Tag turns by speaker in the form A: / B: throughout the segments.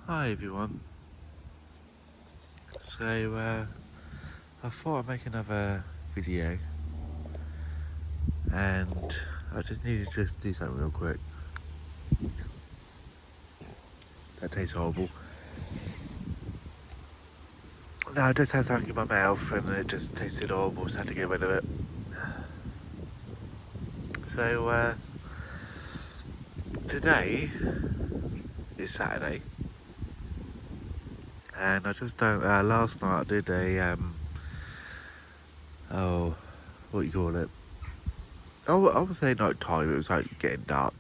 A: Hi everyone. So I thought I'd make another video, and I just needed to just do something real quick. That tastes horrible. No, I just had something in my mouth and it just tasted horrible, so I had to get rid of it. So today is Saturday, and I just don't. Last night I did a what do you call it? Oh, I would say night time. It was like getting dark.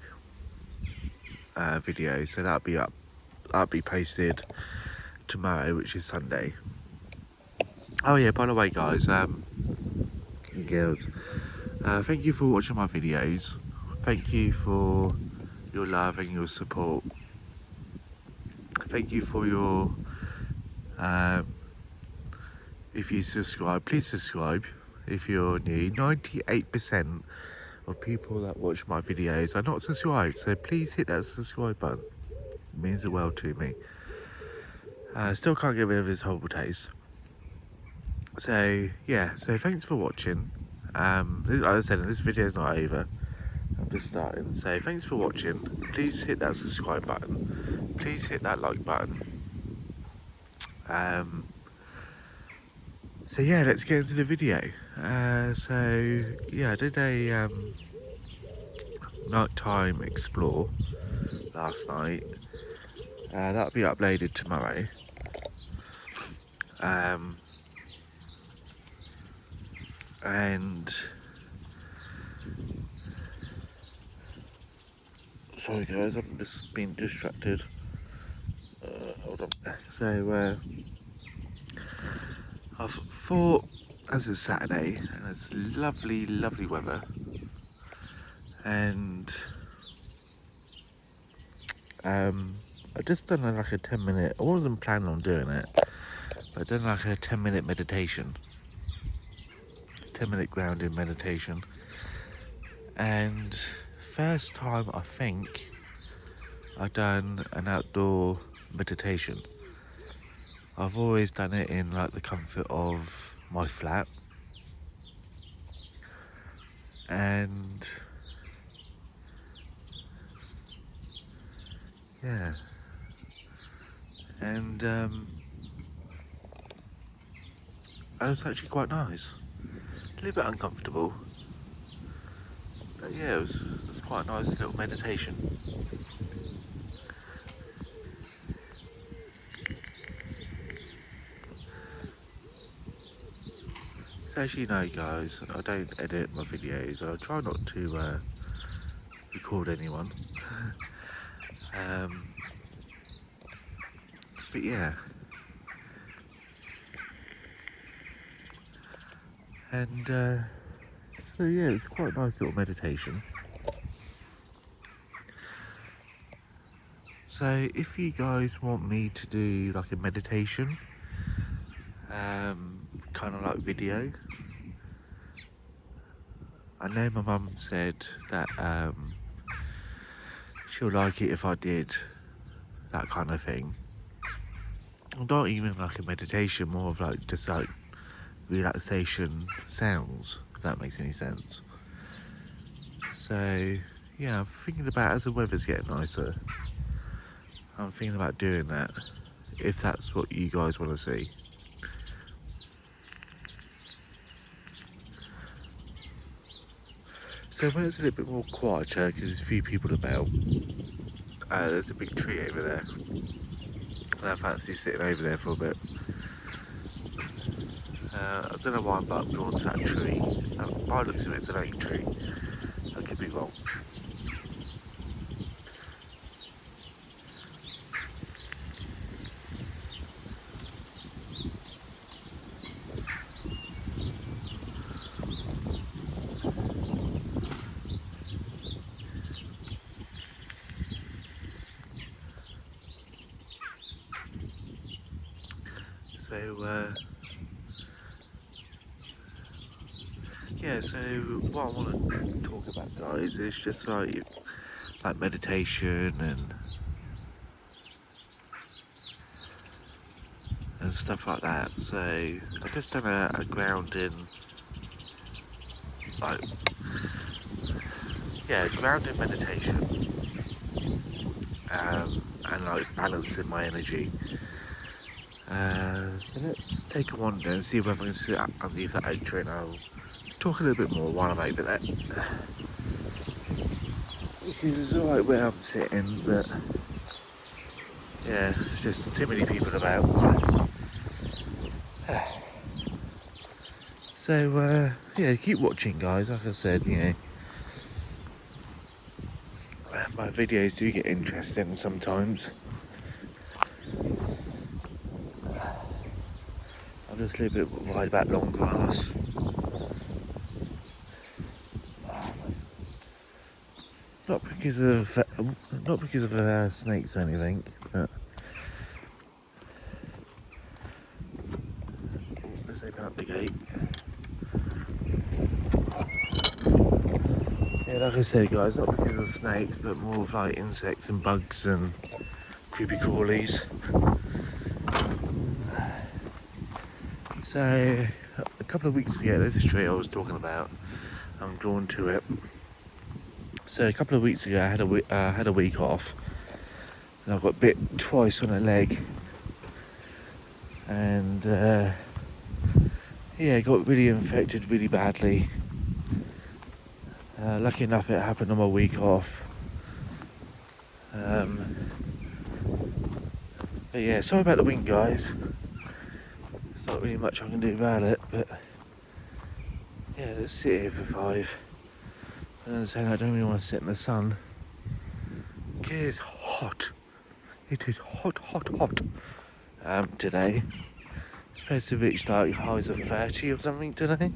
A: Video, so that'll be up. That'll be posted tomorrow, which is Sunday. Oh yeah, by the way, guys, and girls, thank you for watching my videos. Thank you for your love and your support. Thank you for your, if you subscribe, please subscribe if you're new. 98% of people that watch my videos are not subscribed, so please hit that subscribe button. It means the world to me. Still can't get rid of this horrible taste. So yeah, so thanks for watching. Like I said, this video is not over. I'm just starting. So thanks for watching. Please hit that subscribe button. Please hit that like button. So yeah, let's get into the video. So yeah, I did a nighttime explore last night. That'll be uploaded tomorrow. And sorry guys, I've just been distracted. Hold on. So I've thought, as it's Saturday and it's lovely, lovely weather, and I've just done like a 10-minute. I wasn't planning on doing it, but I've done like a 10-minute meditation, 10-minute grounding meditation, and first time I think I've done an outdoor meditation. I've always done it in like the comfort of my flat, and yeah, and it was actually quite nice. A little bit uncomfortable, but yeah, it was quite a nice little meditation. So as you know guys, I don't edit my videos. I try not to record anyone. But yeah. And so yeah, it's quite a nice little meditation. So if you guys want me to do like a meditation, kind of like video, I know my mum said that she'll like it if I did that kind of thing. Not even like a meditation, more of like just like relaxation sounds, if that makes any sense. So yeah, I'm thinking about, as the weather's getting nicer, I'm thinking about doing that, if that's what you guys want to see. So when it's a little bit more quieter, because there's a few people about, there's a big tree over there, and I fancy sitting over there for a bit. I don't know why I'm drawn to that tree. By the looks of it, it's an oak tree. I could be wrong. So yeah, so what I want to talk about, guys, is just like meditation, and and stuff like that. So I've just done a grounding, like, yeah, grounding meditation, and like balancing my energy. So let's take a wander and see whether I can sit up underneath that oak tree, and I'll talk a little bit more while I'm over there. Because it's alright where I'm sitting, but yeah, there's just too many people about. So yeah, keep watching, guys. Like I said, you know, my videos do get interesting sometimes. I'm just a little bit worried about long grass. Not because of snakes or anything, but let's open up the gate. Yeah, like I said, guys, not because of snakes, but more of like insects and bugs and creepy crawlies. So a couple of weeks ago, this tree I was talking about, I'm drawn to it. So a couple of weeks ago, I had a week off, and I got bit twice on a leg, and yeah, got really infected really badly. Lucky enough, it happened on my week off. But yeah, sorry about the wind, guys. There's not really much I can do about it, but yeah, let's sit here for 5. And then saying I don't really want to sit in the sun. It's hot. It is hot today. It's supposed to reach like highs of 30 or something today.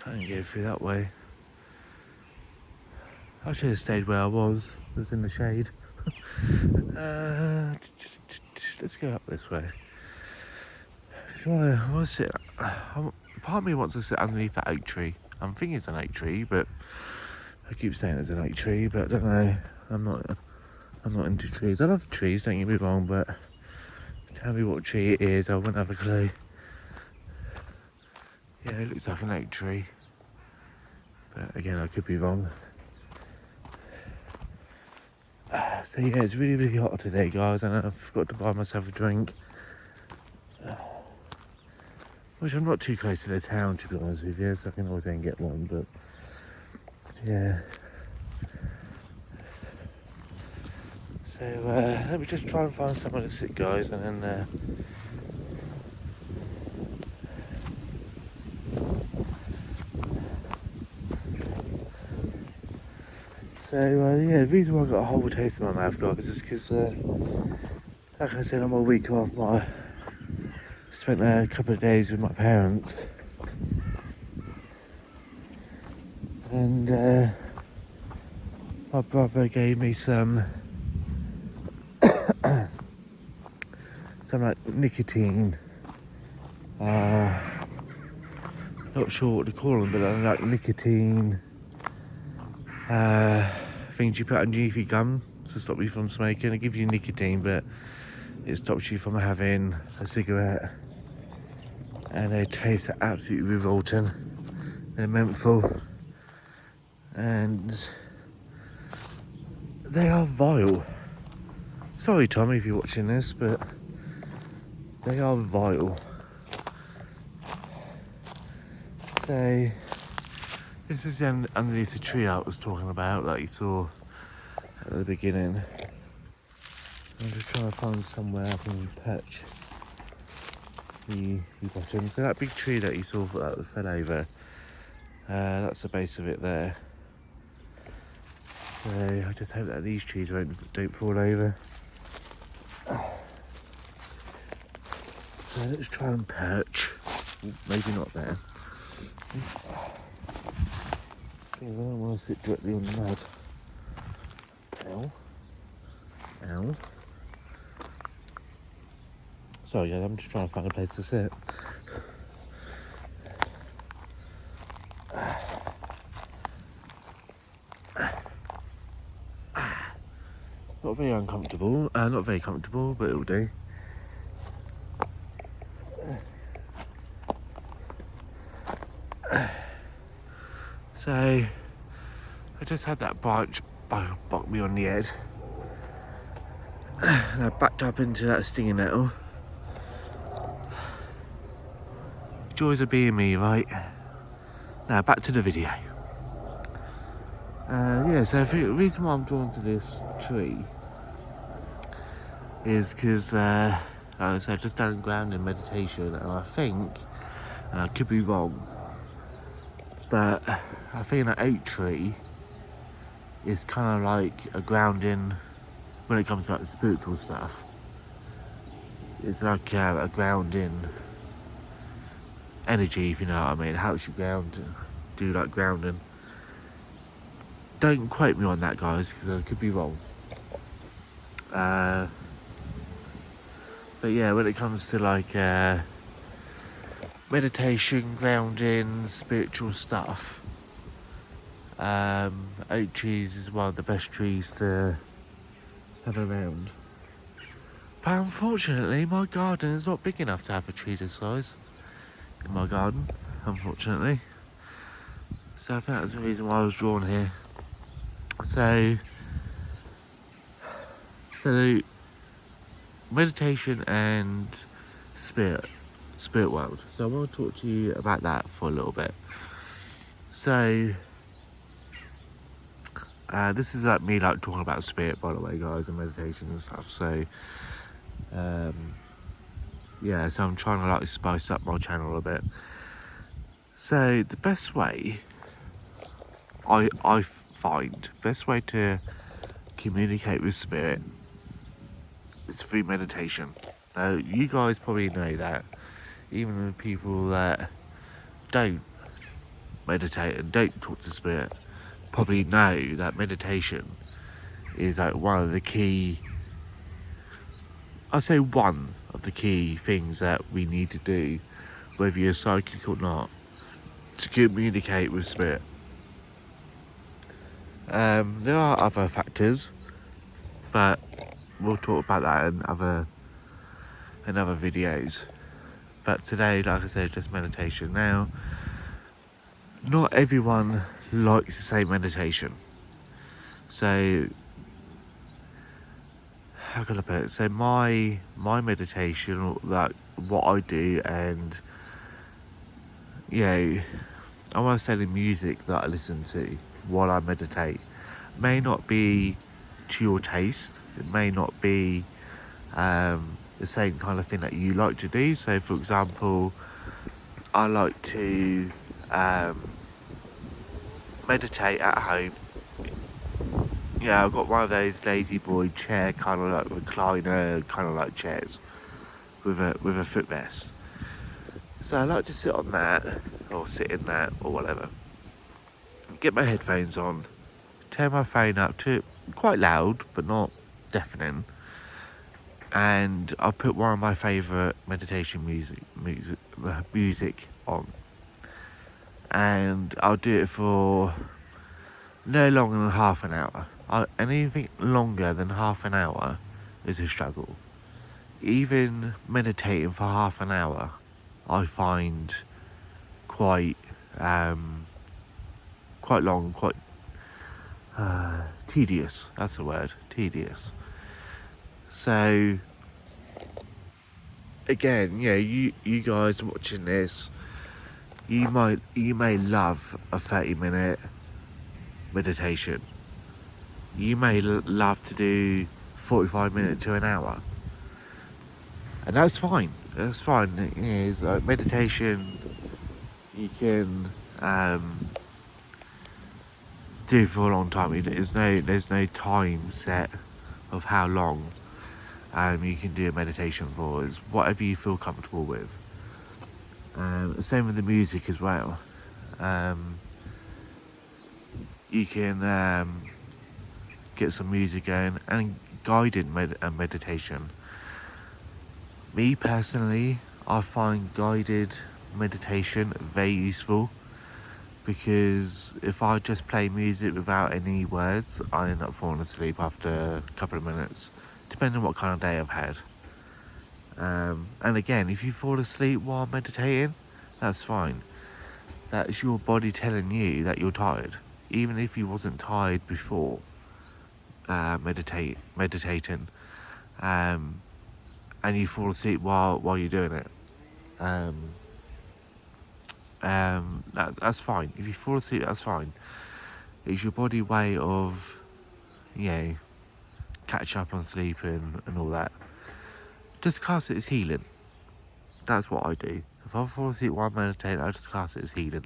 A: Can't go through that way. I should have stayed where I was. It was in the shade. Let's go up this way. So I want to sit. Part of me wants to sit underneath that oak tree. I'm thinking it's an oak tree, but I keep saying it's an oak tree, but I don't know. I'm not into trees. I love trees, don't get me wrong, but tell me what tree it is, I wouldn't have a clue. Yeah, it looks like an oak tree, but again, I could be wrong. So yeah, it's really, really hot today, guys, and I forgot to buy myself a drink. Which I'm not too close to the town, to be honest with you, so I can always go and get one, but yeah. So let me just try and find somewhere to sit, guys, and then yeah, the reason why I got a horrible taste in my mouth, guys, is because, like I said, I'm a week off. I spent a couple of days with my parents, and my brother gave me some like nicotine. Not sure what to call them, but they're like nicotine things you put underneath your gum to stop you from smoking. They give you nicotine, but it stops you from having a cigarette. And they taste absolutely revolting. They're menthol, and they are vile. Sorry, Tommy, if you're watching this, but they are vile. So this is underneath the tree I was talking about that you saw at the beginning. I'm just trying to find somewhere I can perch the bottom. So that big tree that you saw that fell over, that's the base of it there. So I just hope that these trees don't fall over. So let's try and perch. Maybe not there. I don't want to sit directly on the mud. Ow. Ow. Sorry guys, I'm just trying to find a place to sit. Not very comfortable, but it'll do. I just had that branch bite me on the head. And I backed up into that stinging nettle. Joys of being me, right? Now back to the video. Yeah, so I think the reason why I'm drawn to this tree is because, like I said, I've just done grounding meditation, and I think, and I could be wrong, but I think an oak tree is kind of like a grounding when it comes to like spiritual stuff. It's like a grounding energy, if you know what I mean. It helps you ground, do like grounding. Don't quote me on that, guys, because I could be wrong. But yeah, when it comes to like meditation, grounding, spiritual stuff, oak trees is one of the best trees to have around. But unfortunately, my garden is not big enough to have a tree this size in my garden, unfortunately. So I think that's the reason why I was drawn here. So meditation and spirit world. So I want to talk to you about that for a little bit. So this is like me like talking about spirit, by the way, guys, and meditation and stuff. So yeah, so I'm trying to like spice up my channel a bit. So the best way I find best way to communicate with spirit is through meditation. Now you guys probably know that, even the people that don't meditate and don't talk to spirit probably know that meditation is like one of the key, I say one of the key things that we need to do, whether you're psychic or not, to communicate with spirit. There are other factors, but we'll talk about that in other videos. But today, like I said, just meditation. Now, not everyone likes the same meditation. So, how can I put it? So my meditation, like what I do, and I want to say the music that I listen to while I meditate may not be to your taste. It may not be the same kind of thing that you like to do. So, for example, I like to meditate at home. Yeah, I've got one of those lazy boy chair, kind of like recliner, kind of like chairs with a footrest. So I like to sit on that, or sit in that, or whatever. Get my headphones on, turn my phone up to quite loud, but not deafening, and I'll put one of my favourite meditation music on, and I'll do it for no longer than half an hour. Anything longer than half an hour is a struggle. Even meditating for half an hour, I find quite long, quite tedious. That's the word, tedious. So again, you guys watching this, you may love a 30-minute meditation. You may love to do 45 minutes to an hour, and that's fine. That's fine. It's like meditation. You can do for a long time. There's no time set of how long you can do a meditation for. It's whatever you feel comfortable with. Same with the music as well. You can get some music going, and guided meditation. Me personally, I find guided meditation very useful, because if I just play music without any words, I end up falling asleep after a couple of minutes, depending on what kind of day I've had. And again, if you fall asleep while meditating, that's fine. That's your body telling you that you're tired. even if you wasn't tired before meditating, and you fall asleep while you're doing it, that's fine. If you fall asleep, that's fine. It's your body way of, catch up on sleep and all that. Just class it as healing. That's what I do. If I fall asleep while meditating, I just class it as healing.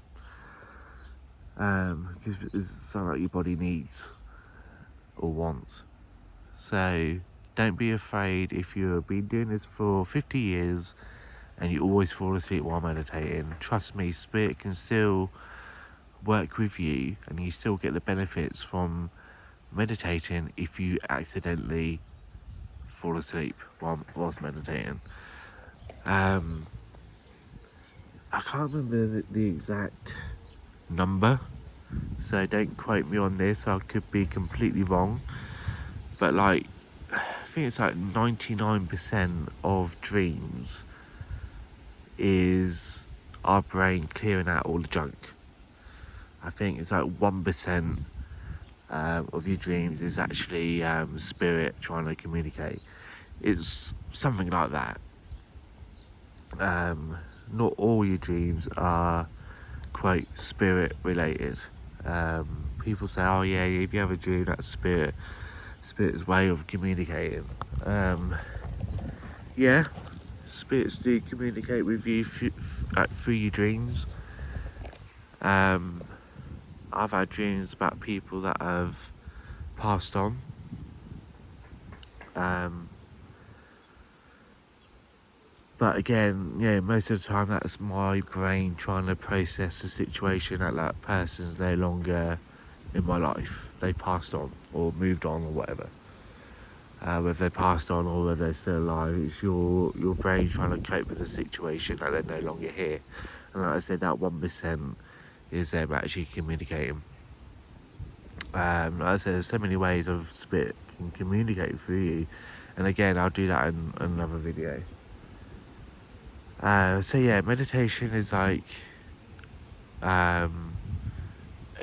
A: Because it's something like your body needs or wants. So don't be afraid if you've been doing this for 50 years and you always fall asleep while meditating. Trust me, spirit can still work with you and you still get the benefits from meditating if you accidentally fall asleep whilst meditating. I can't remember the exact number, so don't quote me on this. I could be completely wrong, but like, I think it's like 99% of dreams is our brain clearing out all the junk. I think it's like 1% of your dreams is actually spirit trying to communicate. It's something like that. Not all your dreams are, quote, spirit related. People say, oh yeah, if you have a dream, that's spirit's way of communicating. Yeah, spirits do communicate with you through your dreams. I've had dreams about people that have passed on. But again, most of the time that's my brain trying to process the situation that person's no longer in my life. They passed on or moved on or whatever. Whether they passed on or whether they're still alive, it's your brain trying to cope with the situation that they're no longer here. And like I said, that 1% is them actually communicating. Like I said, there's so many ways of spirit can communicate through you. And again, I'll do that in another video. So yeah, meditation is like a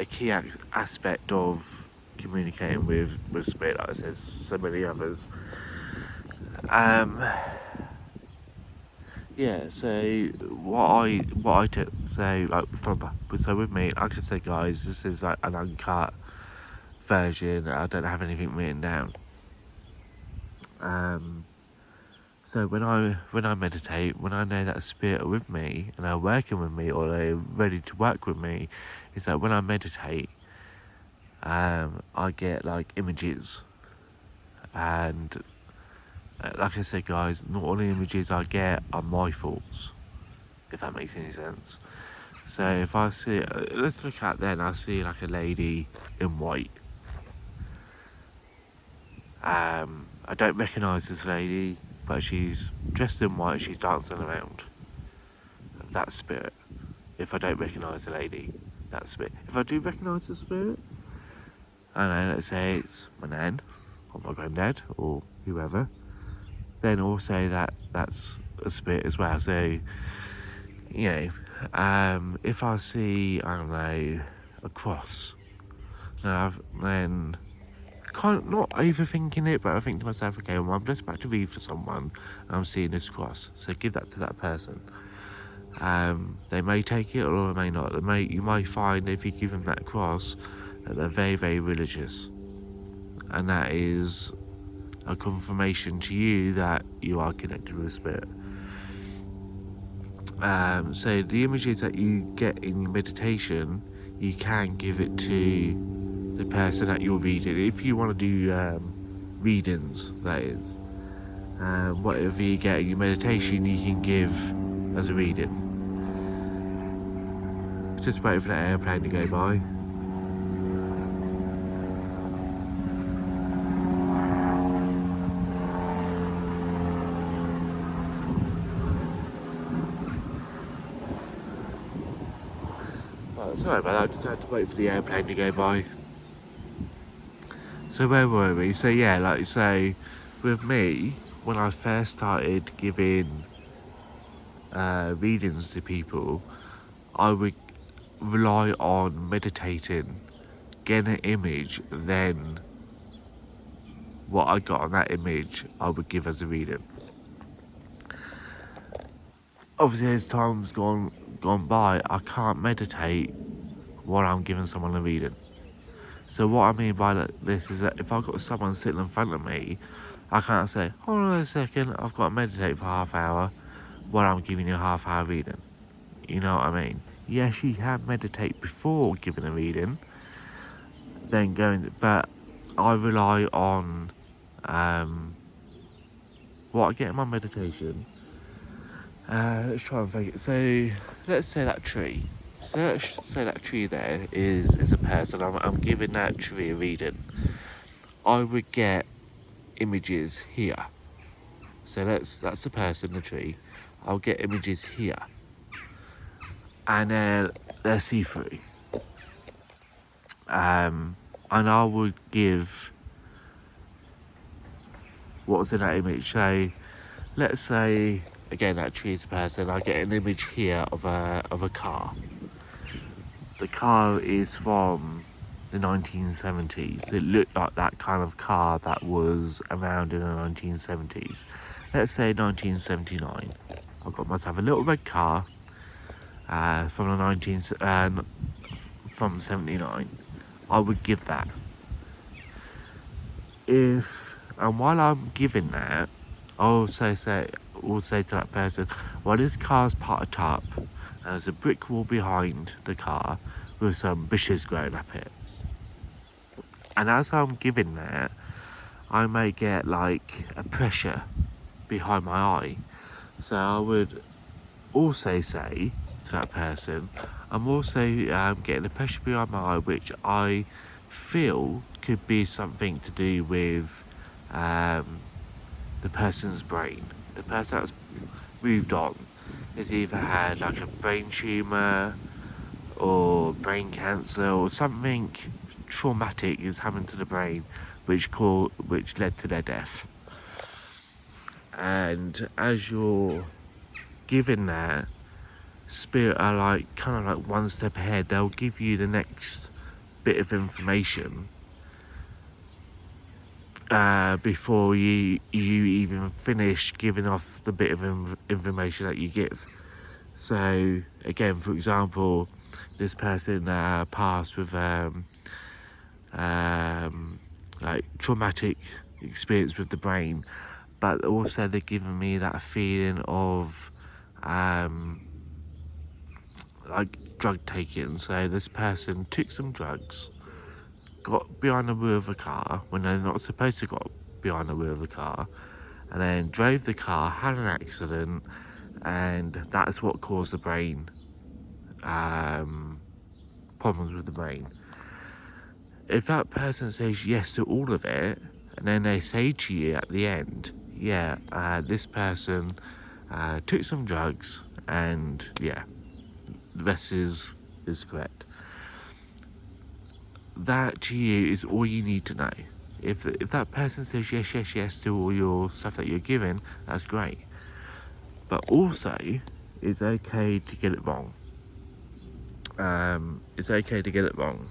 A: key aspect of communicating with spirit. Like I said, so many others. Yeah. So what I took. So with me, like I said, guys, this is like an uncut version. I don't have anything written down. So when I meditate, when I know that a spirit are with me and they're working with me or they're ready to work with me, is that when I meditate, I get like images, and like I said, guys, not all the images I get are my thoughts, if that makes any sense. So if I see, let's look at then, I see like a lady in white. I don't recognise this lady, but she's dressed in white, she's dancing around. That's spirit. If I don't recognise the lady, that's spirit. If I do recognise the spirit, I don't know, let's say it's my nan, or my granddad, or whoever, then also that's a spirit as well. So, if I see, I don't know, a cross, then kind of not overthinking it, but I think to myself, okay, well, I'm just about to read for someone and I'm seeing this cross, so give that to that person. They may take it or they may not. You might find if you give them that cross that they're very, very religious, and that is a confirmation to you that you are connected with spirit. So the images that you get in your meditation, you can give it to the person that you're reading. If you want to do readings, that is. Whatever you get in your meditation, you can give as a reading. Just waiting for that airplane to go by. Sorry about that, I just had to wait for the airplane to go by. So where were we? So yeah, like you say, with me, when I first started giving readings to people, I would rely on meditating get an image, then what I got on that image I would give as a reading. Obviously, as time's gone by, I can't meditate while I'm giving someone a reading. So what I mean by this is that if I've got someone sitting in front of me, I can't say, hold on a second, I've got to meditate for half hour while I'm giving you a half hour reading. You know what I mean? Yes, you can meditate before giving a reading, then but I rely on what I get in my meditation. Let's try and think. So let's say that tree. So let's say that tree there is a person. I'm giving that tree a reading. I would get images here. So that's the person, the tree. I'll get images here, and then they're see-through. And I would give what was in that image. So let's say again that tree is a person. I get an image here of a car. The car is from the 1970s. It looked like that kind of car that was around in the 1970s. Let's say 1979. I've got myself a little red car from the from 79. I would give that. And while I'm giving that, I'll also say to that person, well, this car's parked up and there's a brick wall behind the car with some bushes growing up it. And as I'm giving that, I may get like a pressure behind my eye. So I would also say to that person, I'm also getting a pressure behind my eye, which I feel could be something to do with the person's brain. The person that's moved on has either had like a brain tumour or brain cancer or something traumatic is happening to the brain which led to their death. And as you're giving that, spirit are like kind of like one step ahead. They'll give you the next bit of information before you even finish giving off the bit of information that you give. So again, for example, this person passed with like traumatic experience with the brain, but also they're giving me that feeling of like drug taking. So this person took some drugs, got behind the wheel of a car when they're not supposed to got behind the wheel of a car, and then drove the car, had an accident, and that's what caused the brain problems with the brain. If that person says yes to all of it, and then they say to you at the end, yeah, this person took some drugs, and yeah, the rest is correct. That to you is all you need to know. If that person says yes to all your stuff that you're giving, that's great. But also, it's okay to get it wrong. It's okay to get it wrong.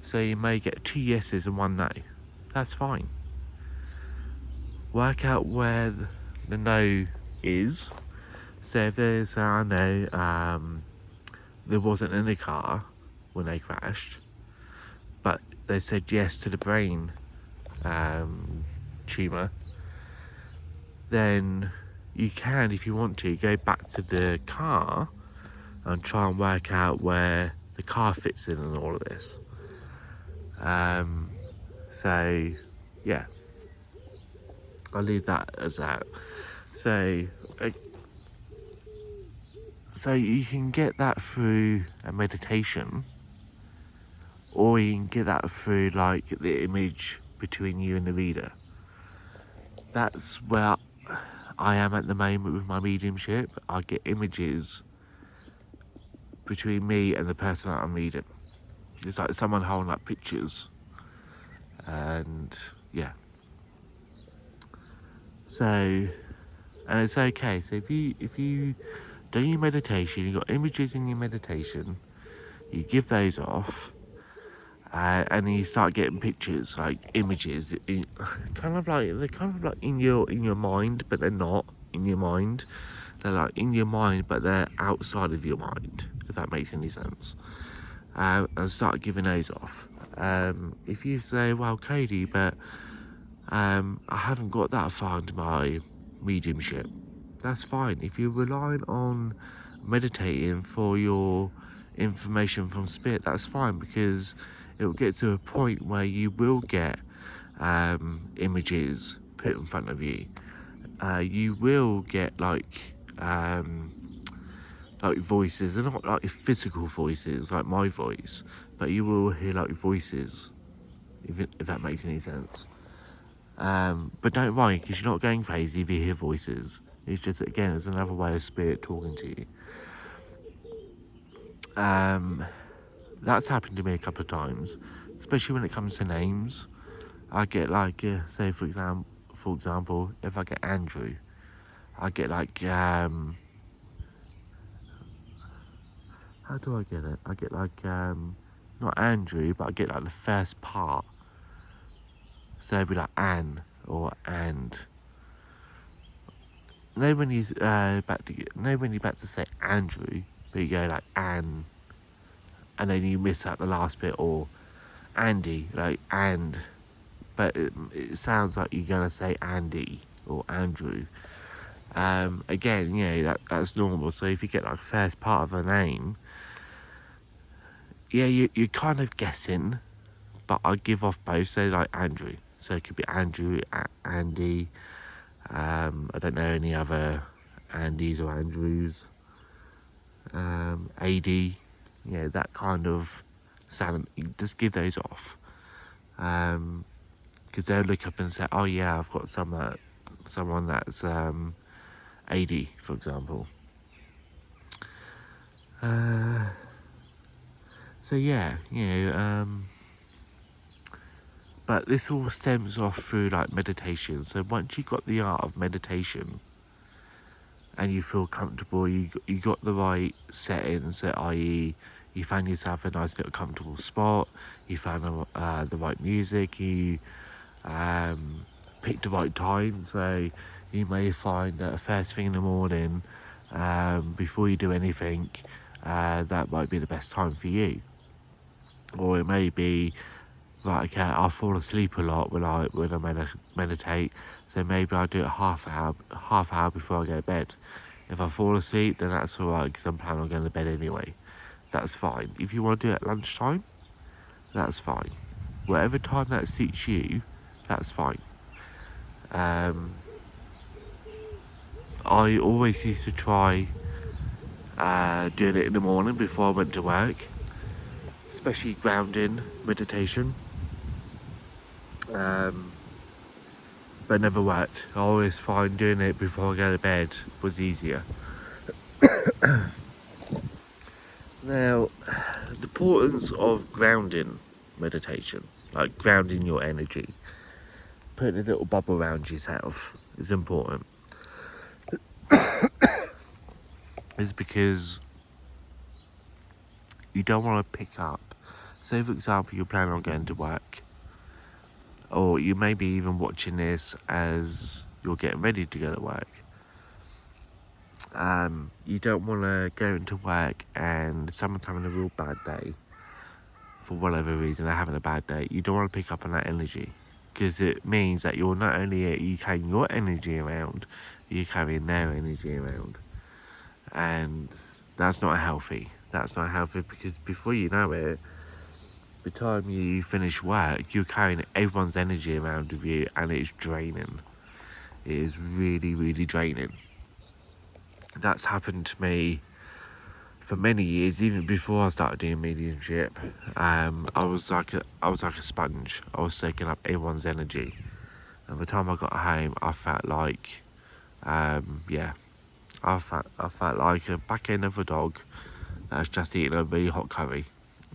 A: So you may get 2 yeses and 1 no. That's fine. Work out where the no is. So if there's a no, there wasn't in the car when they crashed, but they said yes to the brain tumour, then you can, if you want to, go back to the car and try and work out where the car fits in all of this. So yeah, I'll leave that as that. So you can get that through a meditation, or you can get that through like the image between you and the reader. That's where I am at the moment with my mediumship. I get images between me and the person that I'm reading. It's like someone holding up pictures, and yeah. So, and it's okay. So if you do your meditation, you got images in your meditation, you give those off, and you start getting pictures, like images, kind of like they're kind of like in your mind, but they're not in your mind. They're like in your mind, but they're outside of your mind, if that makes any sense. And start giving those off. If you say, well, Cody, but I haven't got that far into my mediumship, that's fine. If you're relying on meditating for your information from spirit, that's fine, because it will get to a point where you will get images put in front of you. You will get like voices. They're not like physical voices like my voice, but you will hear like voices, if that makes any sense. But don't worry, because you're not going crazy if you hear voices. It's just, again, it's another way of spirit talking to you. That's happened to me a couple of times, especially when it comes to names. I get like, say for example, if I get Andrew, I get like, how do I get it? I get like, not Andrew, but I get like the first part. So it'd be like Anne or and. Know when you're about to say Andrew, but you go like Anne, and then you miss out the last bit, or Andy, like and, but it sounds like you're gonna say Andy or Andrew. Again, that's normal. So if you get like the first part of a name, yeah, you're kind of guessing, but I give off both. So like Andrew, so it could be Andrew, Andy. I don't know any other Andys or Andrews. AD, that kind of sound. You just give those off, because they'll look up and say, "Oh yeah, I've got someone that's AD, for example." So yeah, but this all stems off through like meditation. So once you got the art of meditation, and you feel comfortable, you got the right settings, i.e. you found yourself a nice little comfortable spot, you found the right music, you picked the right time. So you may find that first thing in the morning, before you do anything, that might be the best time for you. Or it may be, right, okay, I fall asleep a lot when I meditate, so maybe I do it half hour before I go to bed. If I fall asleep, then that's alright, because I'm planning on going to bed anyway. That's fine. If you want to do it at lunchtime, that's fine. Whatever time that suits you, that's fine. I always used to try doing it in the morning before I went to work, especially grounding meditation. But it never worked. I always find doing it before I go to bed was easier. Now, the importance of grounding meditation, like grounding your energy, putting a little bubble around yourself, is important. Is because you don't want to pick up. Say, for example, you're planning on going to work, or you may be even watching this as you're getting ready to go to work. You don't want to go into work and someone's having a real bad day, for whatever reason they're having a bad day. You don't want to pick up on that energy, because it means that you're not only you carrying your energy around, you're carrying their energy around, and that's not healthy. That's not healthy, because before you know it, by the time you finish work, you're carrying everyone's energy around with you, and it's draining. It is really, really draining. That's happened to me for many years, even before I started doing mediumship. I was like a sponge. I was soaking up everyone's energy. And by the time I got home, I felt like, I felt like a back end of a dog that's just eating a really hot curry.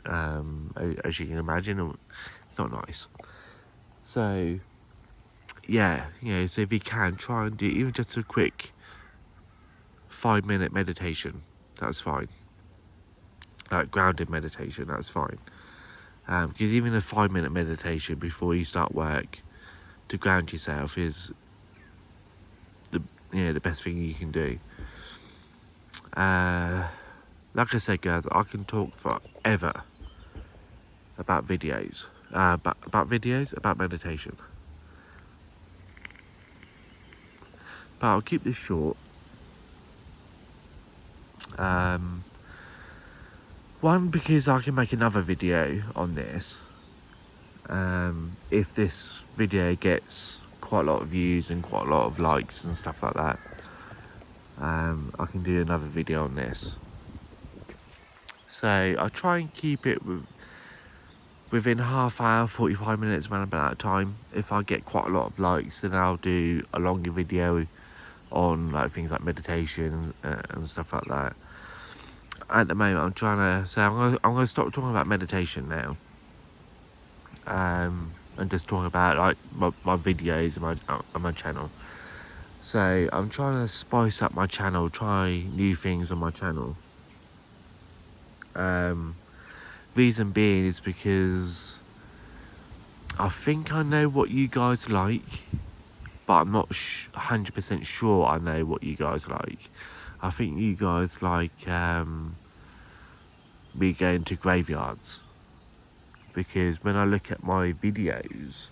A: As you can imagine, it's not nice. So, so if you can, try and do even just a quick 5-minute meditation. That's fine. Like grounded meditation, that's fine. Because even a 5-minute meditation before you start work to ground yourself is the best thing you can do. Like I said, guys, I can talk forever about videos, about meditation. But I'll keep this short. One, because I can make another video on this. If this video gets quite a lot of views and quite a lot of likes and stuff like that, I can do another video on this. So I try and keep it within half hour, 45 minutes, around about that time. If I get quite a lot of likes, then I'll do a longer video on like things like meditation and stuff like that. At the moment, I'm trying to say I'm gonna stop talking about meditation now, and just talking about like my videos and my channel. So I'm trying to spice up my channel, try new things on my channel. Reason being is because I think I know what you guys like, but I'm not 100% sure I know what you guys like. I think you guys like me going to graveyards, because when I look at my videos,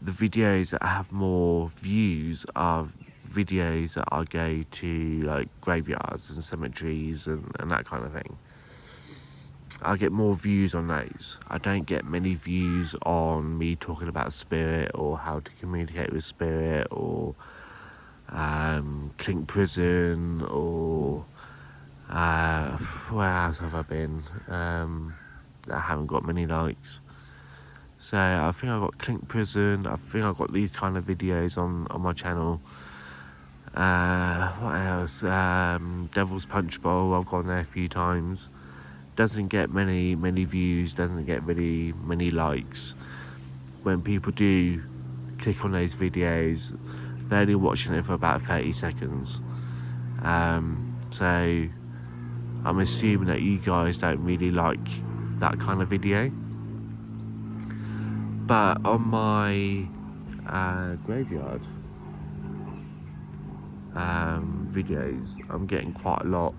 A: the videos that have more views are videos that I go to like graveyards and cemeteries and that kind of thing. I get more views on those. I don't get many views on me talking about spirit or how to communicate with spirit or Clink Prison or where else have I been? I haven't got many likes. So I think I got Clink Prison. I think I got these kind of videos on my channel. What else? Devil's Punch Bowl. I've gone there a few times. Doesn't get many views. Doesn't get many likes. When people do click on those videos, they're only watching it for about 30 seconds. So I'm assuming that you guys don't really like that kind of video. But on my graveyard videos, I'm getting quite a lot.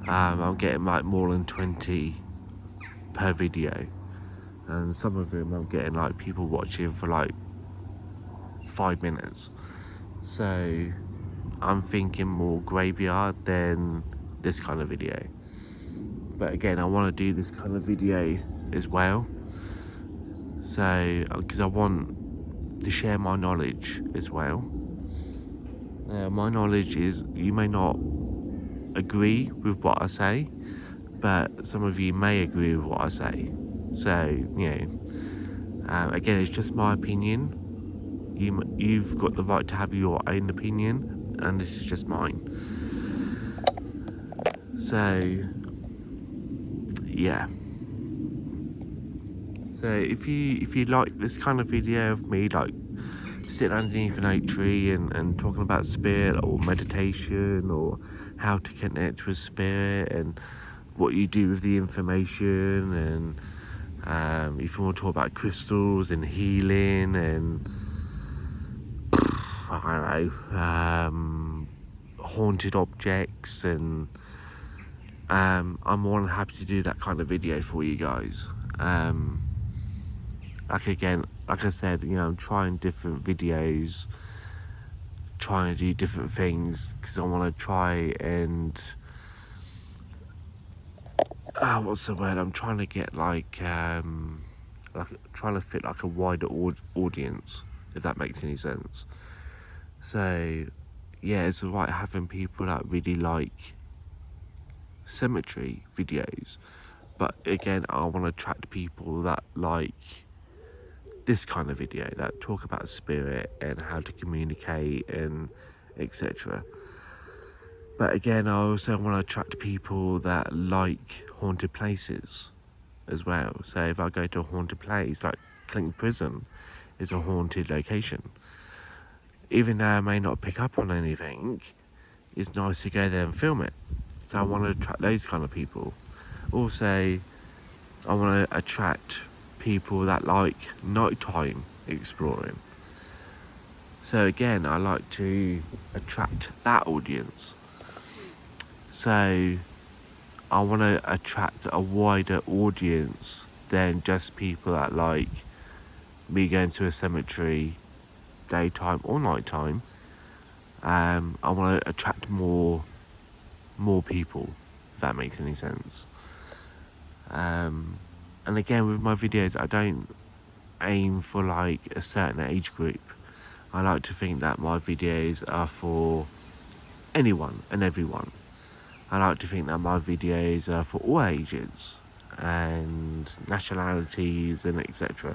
A: I'm getting like more than 20 per video, and some of them I'm getting like people watching for like 5 minutes. So I'm thinking more graveyard than this kind of video. But again, I want to do this kind of video as well. So, because I want to share my knowledge as well. My knowledge is, you may not agree with what I say, but some of you may agree with what I say. So, again, it's just my opinion. You've got the right to have your own opinion, and this is just mine. So, yeah. So if you like this kind of video of me like sitting underneath an oak tree and talking about spirit or meditation or how to connect with spirit and what you do with the information, and if you want to talk about crystals and healing and I don't know, haunted objects, and I'm more than happy to do that kind of video for you guys. Like I said, I'm trying different videos, trying to do different things, because I want to try and what's the word? I'm trying to get like trying to fit like a wider audience, if that makes any sense. So yeah, it's alright having people that really like cemetery videos, but again, I want to attract people that like this kind of video, that talk about spirit and how to communicate and etc. But again, I also want to attract people that like haunted places as well. So if I go to a haunted place, like Clink Prison is a haunted location, even though I may not pick up on anything, it's nice to go there and film it. So I want to attract those kind of people. Also, I want to attract people that like nighttime exploring. So again, I like to attract that audience. So I want to attract a wider audience than just people that like me going to a cemetery daytime or nighttime. I want to attract more people, if that makes any sense. And again, with my videos, I don't aim for like a certain age group. I like to think that my videos are for anyone and everyone. I like to think that my videos are for all ages and nationalities and etc.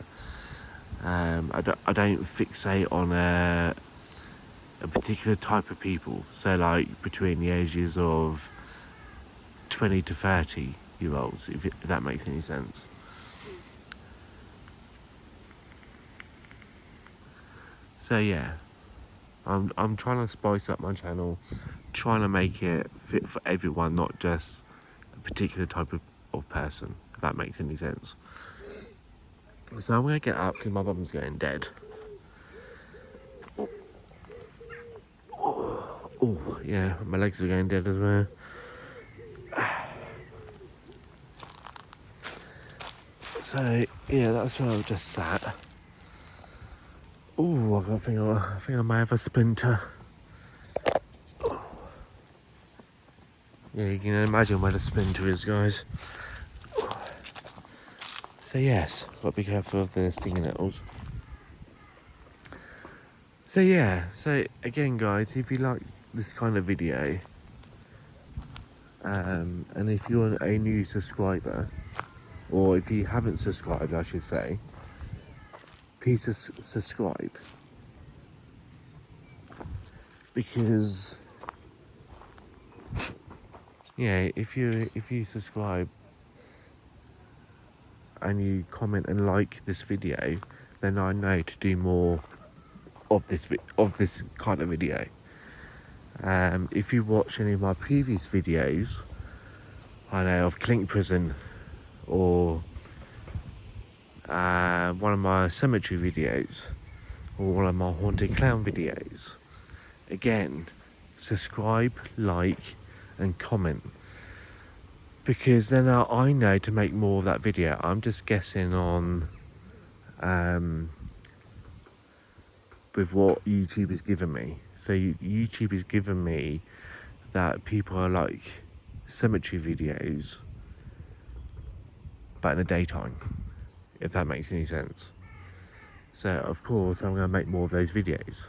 A: I don't fixate on a particular type of people. So like between the ages of 20 to 30-year-olds, if that makes any sense. So yeah, I'm trying to spice up my channel, trying to make it fit for everyone, not just a particular type of person, if that makes any sense. So I'm going to get up because my bum's getting dead. Oh, yeah, my legs are going dead as well. So, yeah, that's where I've just sat. Oh, I think I might have a splinter. Yeah, you can imagine where the splinter is, guys. So yes, got to be careful of the stinging nettles. So yeah, so again guys, if you like this kind of video, and if you're a new subscriber, or if you haven't subscribed I should say, please subscribe. Because yeah, if you subscribe and you comment and like this video, then I know to do more of this kind of video. If you watch any of my previous videos, I know of Clink Prison or one of my cemetery videos or one of my haunted clown videos, again, subscribe, like and comment, because then I know to make more of that video. I'm just guessing on with what YouTube has given me. So YouTube has given me that people are like cemetery videos but in the daytime, if that makes any sense. So of course I'm going to make more of those videos.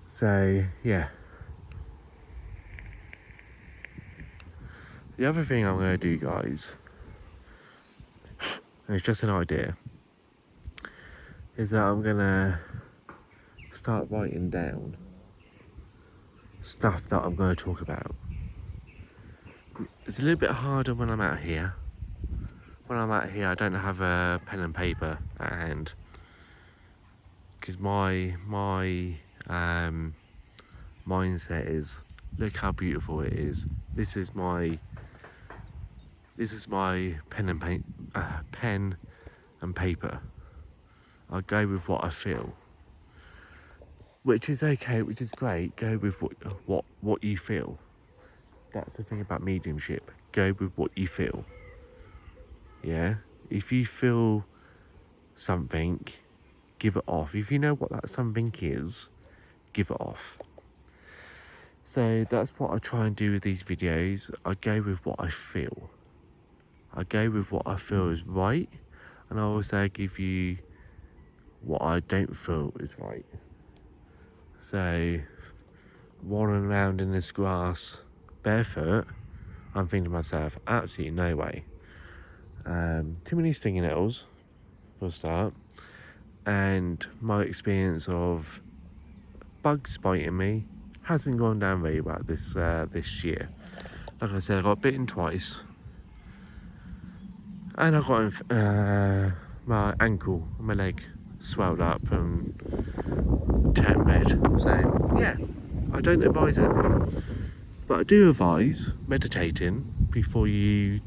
A: So yeah, the other thing I'm going to do, guys, and it's just an idea, is that I'm going to start writing down stuff that I'm going to talk about. It's a little bit harder when I'm out here. When I'm out here I don't have a pen and paper at hand, because my mindset is, look how beautiful it is. This is my pen and paper. I go with what I feel, which is okay, which is great. Go with what you feel. That's the thing about mediumship. Go with what you feel. Yeah, if you feel something, give it off. If you know what that something is, give it off. So that's what I try and do with these videos. I go with what I feel. I go with what I feel is right, and I also give you what I don't feel is right. So, rolling around in this grass barefoot, I'm thinking to myself, absolutely no way. Too many stinging nettles, for a start, and my experience of bugs biting me hasn't gone down very well this year. Like I said, I got bitten twice, and I got my ankle, my leg swelled up and turned red. So yeah, I don't advise it. But I do advise meditating before you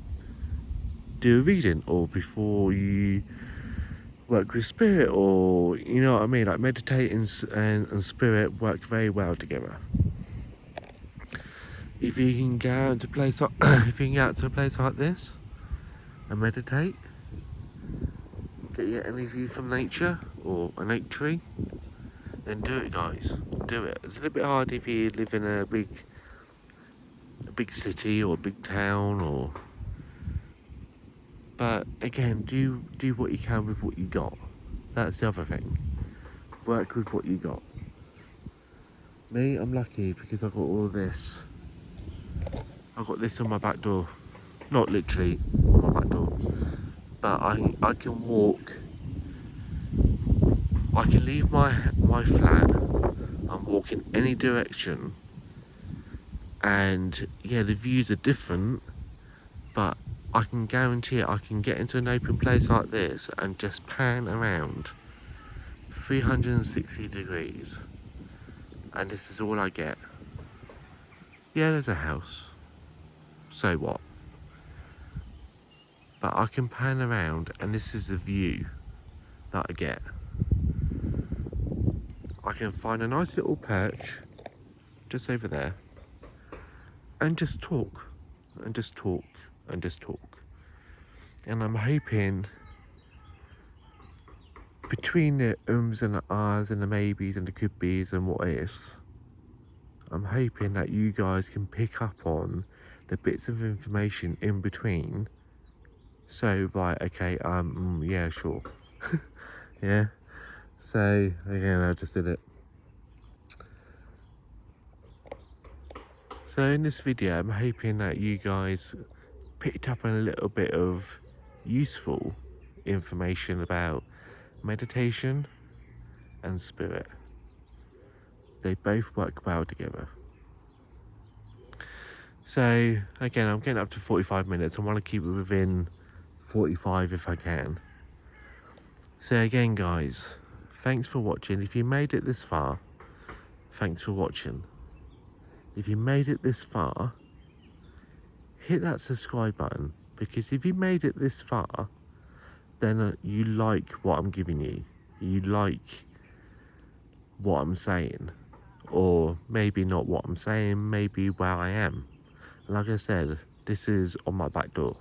A: do a reading, or before you work with spirit, or you know what I mean, like meditating and spirit work very well together. If you can go out to a place like if you can get out to a place like this and meditate, get your energy from nature or a nature tree, then do it, guys. Do it. It's a little bit hard if you live in a big city or a big town, or but again, do what you can with what you got. That's the other thing. Work with what you got. Me, I'm lucky because I got all this. I got this on my back door. Not literally on my back door, but I can walk. I can leave my flat and walk in any direction, and yeah, the views are different, but I can guarantee it, I can get into an open place like this and just pan around 360 degrees, and this is all I get. Yeah, there's a house, so what? But I can pan around and this is the view that I get. I can find a nice little perch just over there and just talk and just talk and just talk. And I'm hoping between the ums and the ahs and the maybes and the could be's and what ifs, I'm hoping that you guys can pick up on the bits of information in between. So, right, okay, yeah, sure. Yeah. So, again, I just did it. So in this video, I'm hoping that you guys picked up on a little bit of useful information about meditation and spirit. They both work well together. So again, I'm getting up to 45 minutes. I want to keep it within 45 if I can. So again, guys, thanks for watching. If you made it this far, thanks for watching. If you made it this far, hit that subscribe button, because if you made it this far, then you like what I'm giving you. You like what I'm saying, or maybe not what I'm saying, maybe where I am. Like I said, this is on my back door.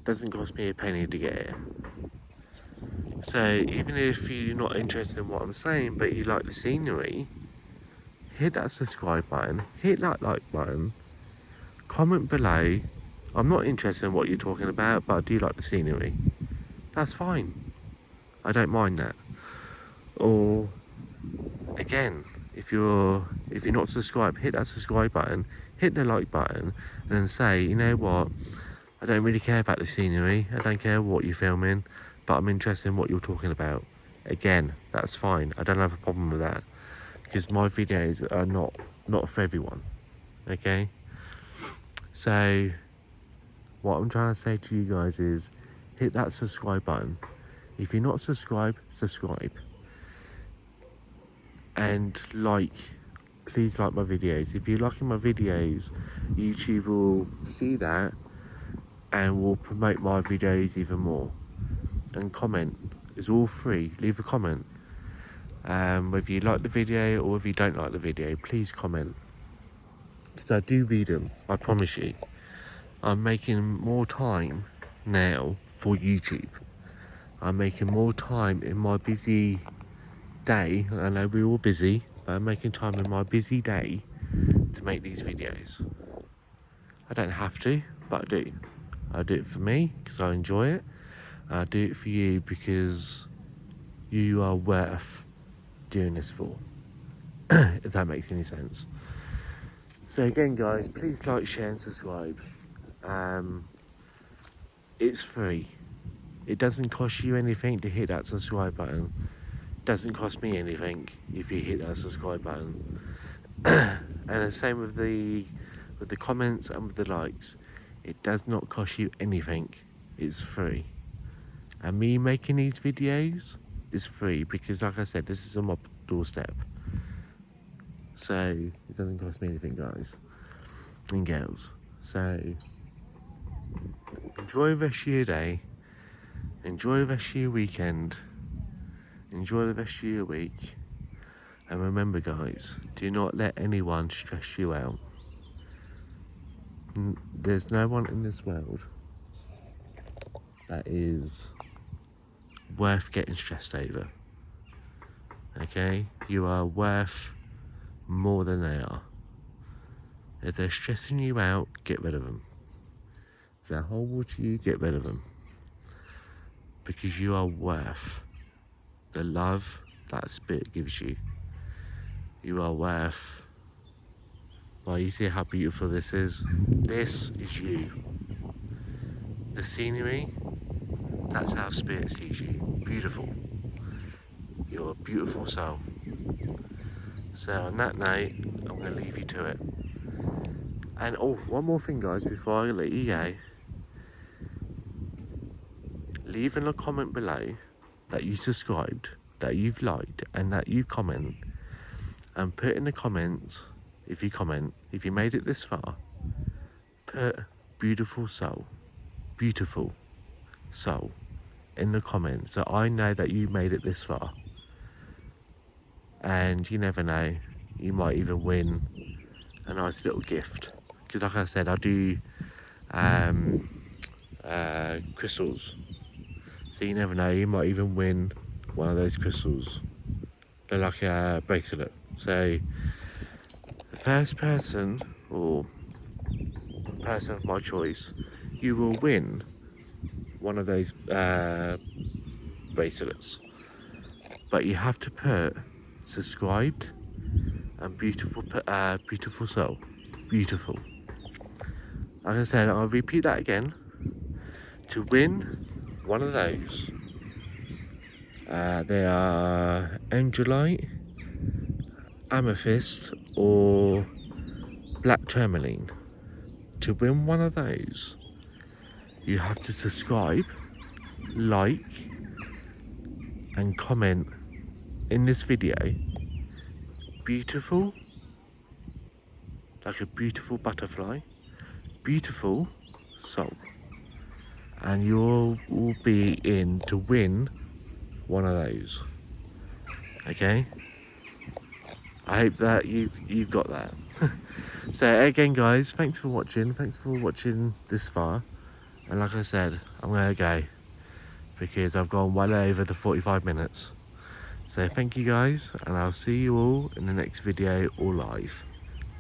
A: Doesn't cost me a penny to get it. So even if you're not interested in what I'm saying, but you like the scenery, hit that subscribe button, hit that like button, comment below. I'm not interested in what you're talking about, but I do like the scenery. That's fine. I don't mind that. Or again, if you're not subscribed, hit that subscribe button, hit the like button, and then say, you know what, I don't really care about the scenery, I don't care what you're filming, but I'm interested in what you're talking about. Again, that's fine. I don't have a problem with that, because my videos are not for everyone. Okay? So what I'm trying to say to you guys is hit that subscribe button. If you're not subscribed, subscribe. And please like my videos. If you're liking my videos, YouTube will see that and will promote my videos even more. And comment. It's all free. Leave a comment. Whether you like the video or if you don't like the video, please comment. Because I do read them, I promise you. I'm making more time now for YouTube. I'm making more time in my busy day. I know we're all busy, but I'm making time in my busy day to make these videos. I don't have to, but I do. I do it for me because I enjoy it. I do it for you because you are worth doing this for. If that makes any sense. So again, guys, please like, share and subscribe. It's free. It doesn't cost you anything to hit that subscribe button. It doesn't cost me anything if you hit that subscribe button. And the same with the comments and with the likes. It does not cost you anything. It's free. And me making these videos is free because, like I said, this is on my doorstep. So it doesn't cost me anything, guys. and girls. So enjoy the rest of your day, enjoy the rest of your weekend, enjoy the rest of your week, and remember guys, do not let anyone stress you out. There's no one in this world that is worth getting stressed over. Okay, you are worth more than they are. If they're stressing you out, get rid of them. If they're horrible to you, get rid of them. Because you are worth the love that spirit gives you. You are worth. Well, you see how beautiful this is? This is you. The scenery, that's how spirit sees you. Beautiful. You're a beautiful soul. So on that note, I'm going to leave you to it. And oh, one more thing guys, before I let you go. Leave in a comment below that you subscribed, that you've liked, and that you comment. And put in the comments, if you made it this far, put beautiful soul in the comments, so I know that you made it this far. And you never know, you might even win a nice little gift. Because like I said, I do crystals. So you never know, you might even win one of those crystals. They're like a bracelet. So the first person, or person of my choice, you will win one of those bracelets. But you have to put subscribed and beautiful soul. Beautiful. Like I said, I'll repeat that again. To win one of those, they are angelite, amethyst, or black tourmaline. To win one of those, you have to subscribe, like, and comment in this video, beautiful, like a beautiful butterfly, beautiful soul. And you will be in to win one of those. Okay? I hope that you've got that. So again guys, thanks for watching this far. And like I said, I'm gonna go because I've gone well over the 45 minutes. So thank you guys, and I'll see you all in the next video or live.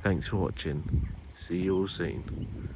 A: Thanks for watching. See you all soon.